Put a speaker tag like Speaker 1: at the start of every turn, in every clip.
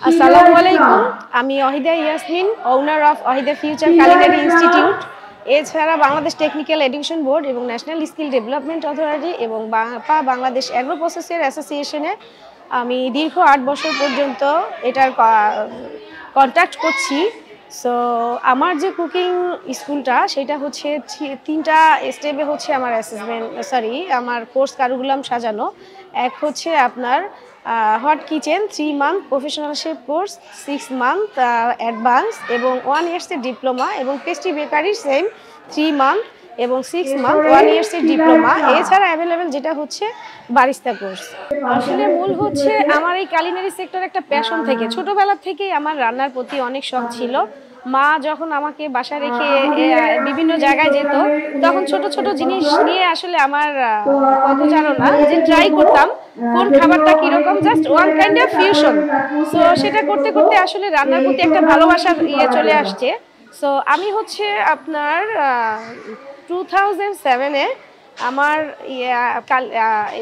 Speaker 1: আসসালামু আলাইকুম। আমি Ohida Yasmin, owner of Ohida future culinary institute. এছাড়া বাংলাদেশ টেকনিক্যাল এডুকেশন বোর্ড এবং ন্যাশনাল স্কিল ডেভেলপমেন্ট অথরিটি এবং বাংলাদেশ অ্যাগ্রো প্রসেসর অ্যাসোসিয়েশনে আমি দীর্ঘ 8 বছর পর্যন্ত এটার কন্ট্যাক্ট করছি। সো আমার যে কুকিং স্কুলটা সেটা হচ্ছে 3টা স্টেপে হচ্ছে আমার আমার কোর্স কারিকুলাম সাজানো। এক হচ্ছে আপনার hot kitchen 3 month professional chef course, 6 month advance এবং 1 ইয়ার্সের ডিপ্লোমা এবং পেস্ট্রি বেকারি সেম 3 মান্থ এবং 6 মান্থ 1 ইয়ার্সের ডিপ্লোমা। এছাড়া অ্যাভেলেবেল যেটা হচ্ছে বারিস্তা কোর্স। আসলে মূল হচ্ছে আমার এই কালিনারি সেক্টর একটা প্যাশন থেকে, ছোটোবেলা থেকেই আমার রান্নার প্রতি অনেক শখ ছিল। মা যখন আমাকে বাসা রেখে বিভিন্ন জায়গায় যেত, তখন ছোট ছোট জিনিস নিয়ে আসলে আমার পথচারণা যে ট্রাই করতাম কোন খাবারটা কিরকম, just one kind of fusion. So সেটা করতে করতে আসলে রান্নার প্রতি একটা ভালোবাসার চলে আসছে। সো আমি হচ্ছে আপনার 2007-এ আমার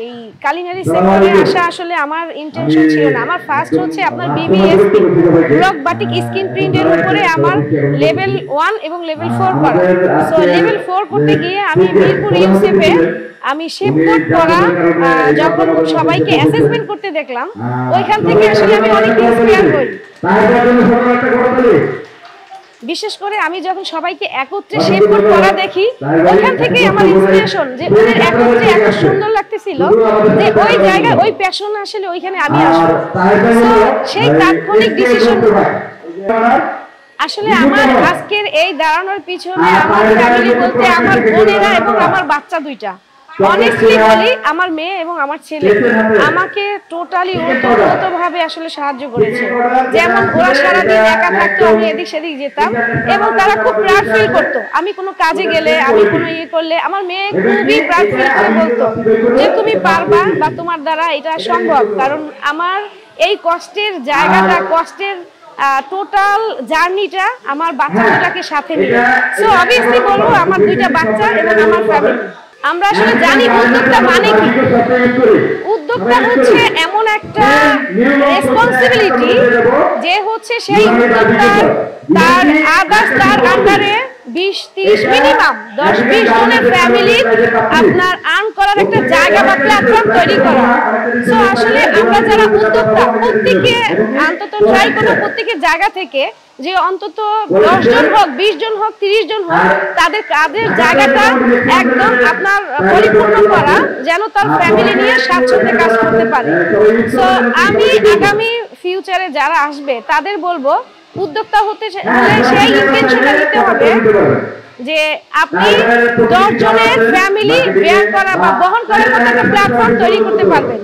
Speaker 1: এই কালিনারি সেক্টরে আসা আসলে আমার ইন্টেনশন ছিল না। আমার ফার্স্ট হচ্ছে আপনার বিবিএসপি ব্লক বাটিক স্কিন প্রিন্টের উপরে আমার লেভেল 1 এবং লেভেল 4 করা। সো লেভেল 4 করতে গিয়ে আমি মিরপুর ইউসেফে আমি শেফ কোড করা যখন সবাইকে অ্যাসেসমেন্ট করতে দেখলাম, ওইখান থেকে আসলে আমি অনেক ইন্সপায়ার হই। বিশেষ করে আমি যখন সবাইকে একত্রে শেপ কোড করা দেখি, ওইখান থেকেই আমার ইন্সপিরেশন যে ওদের একত্রে এত সুন্দর লাগতেছিল যে ওই জায়গায় ওই প্যাশন আসলে ওইখানে আমি আসবো। সেই তাৎক্ষণিক ডিসিশন আসলে আমার আজকের এই দাঁড়ানোর পিছনে আমার ফ্যামিলি বলতে আমার বোনেরা এবং আমার বাচ্চা দুইটা। অনেস্টলি বলি, আমার মেয়ে এবং আমার ছেলে আমাকে টোটালি ওতপ্রোতভাবে আসলে সাহায্য করেছে। যেমন ওরা সারাদিন একা থাকতো, আমি এদিক সেদিক যেতাম এবং তারা খুব প্রাউড ফিল করতো। আমি কোনো কাজে গেলে, আমি কোনো করলে আমার মেয়ে খুবই প্রাউড ফিল করে বলতো যে তুমি পারবা বা তোমার দ্বারা এটা সম্ভব। কারণ আমার এই কষ্টের জায়গাটা, কষ্টের টোটাল জার্নিটা আমার বাচ্চা দুটাকে সাথে নিয়ে। সো অবভিয়াসলি বলবো আমার দুইটা বাচ্চা এবং আমার ফ্যামিলি। আমরা আসলে জানি উদ্যোক্তা মানে কি। উদ্যোক্তা হচ্ছে এমন একটা রেসপন্সিবিলিটি যে হচ্ছে সেই উদ্যোক্তার তার আন্ডারে 20-30 মিনিমাম 10-20 জনের ফ্যামিলি আপনার আর্ন করার একটা জায়গা বা প্ল্যাটফর্ম তৈরি করা। সো আসলে আমরা যারা উদ্যোক্তা প্রত্যেকে অন্তত ট্রাই করবো প্রত্যেকের জায়গা থেকে যে অন্তত 10 জন হোক, 20 জন হোক, 30 জন হোক, তাদের কাজের জায়গাটা একদম আপনার পরিপূর্ণ করা, যেন তার ফ্যামিলি নিয়ে স্বাচ্ছন্দ্যে কাজ করতে পারে। সো আমি আগামী ফিউচারে যারা আসবে তাদের বলবো উদ্যোক্তা হতে হলে সেই ইন্টেনশনটা নিতে হবে যে আপনি 10 জনের ফ্যামিলি বেয়ার করা বা বহন করার মতো একটা প্ল্যাটফর্ম তৈরি করতে পারবেন।